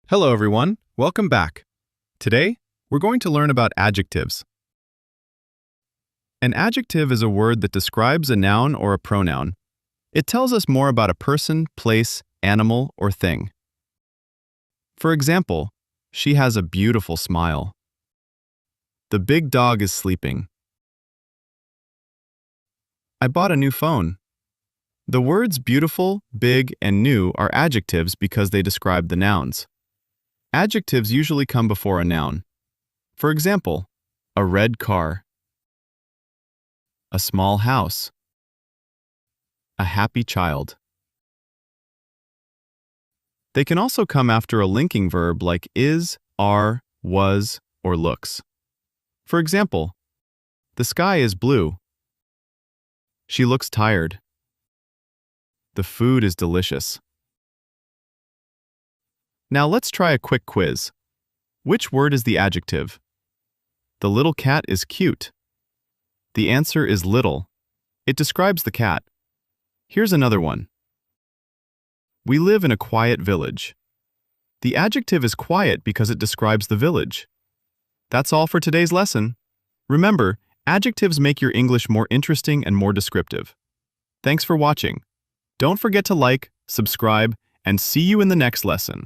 Hello everyone, welcome back. Today, we're going to learn about adjectives. An adjective is a word that describes a noun or a pronoun. It tells us more about a person, place, animal, or thing. For example, she has a beautiful smile. The big dog is sleeping. I bought a new phone. The words beautiful, big, and new are adjectives because they describe the nouns. Adjectives usually come before a noun. For example, a red car, a small house, a happy child. They can also come after a linking verb like is, are, was, or looks. For example, the sky is blue. She looks tired. The food is delicious. Now let's try a quick quiz. Which word is the adjective? The little cat is cute. The answer is little. It describes the cat. Here's another one. We live in a quiet village. The adjective is quiet because it describes the village. That's all for today's lesson. Remember, adjectives make your English more interesting and more descriptive. Thanks for watching. Don't forget to like, subscribe, and see you in the next lesson.